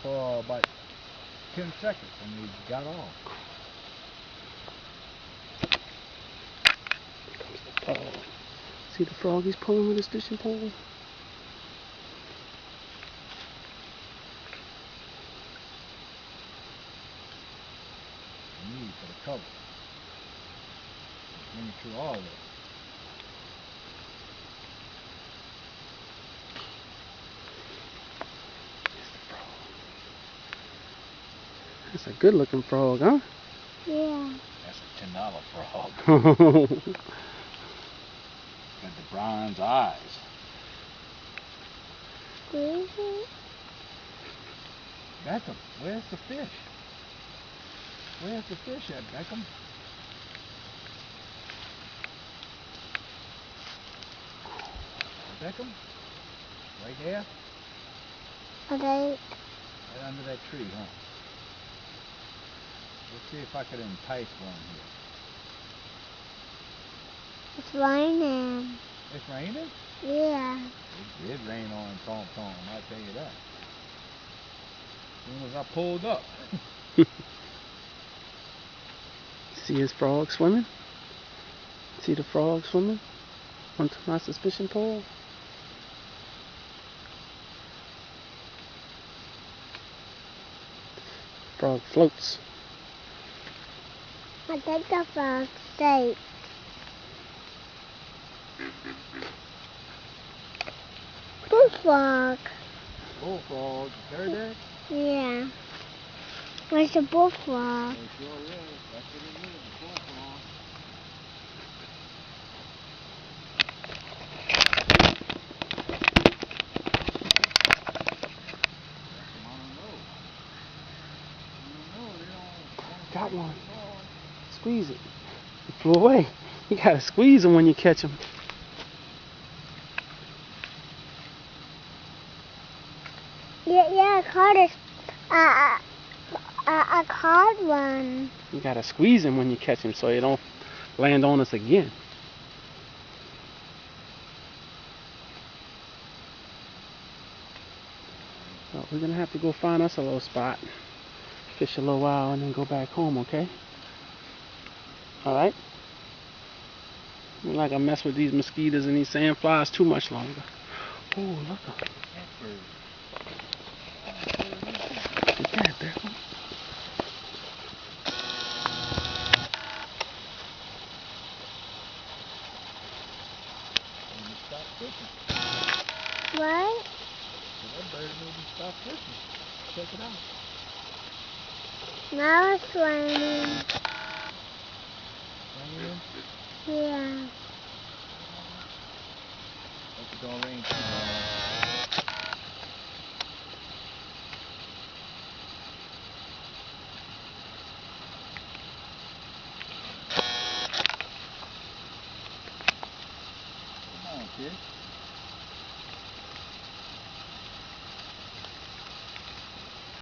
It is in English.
for about 10 seconds and we got off. See the frog he's pulling with his fishing pole? Need for the cover. Bring it through all of it. That's a good looking frog, huh? Yeah. That's a $10 frog. Got the bronze eyes. Squeeze it. Beckham, where's the fish? Where's the fish at, Beckham? Beckham? Right there? Okay. Right under that tree, huh? Let's see if I could entice one here. It's raining. It's raining? Yeah. It did rain on Tom Tom, I'll tell you that. As soon as I pulled up. See his frog swimming? See the frog swimming onto my suspicion pole? Frog floats. I think the frog's safe. Bullfrog. Bullfrog, you heard that? Yeah. Where's the bullfrog? They sure is. That's what it is, a bullfrog. Got one. Squeeze it. He flew away. You gotta squeeze him when you catch him. Yeah, I caught it. I caught one. You gotta squeeze him when you catch him so he don't land on us again. So we're gonna have to go find us a little spot, fish a little while, and then go back home, okay? Alright? We're not gonna mess with these mosquitoes and these sandflies too much longer. Oh, look at that, Beckham. What? That bird maybe stop fishing. Check it out. Now it's raining. Raining. Yeah. Hope it don't rain too long. Come on, kid.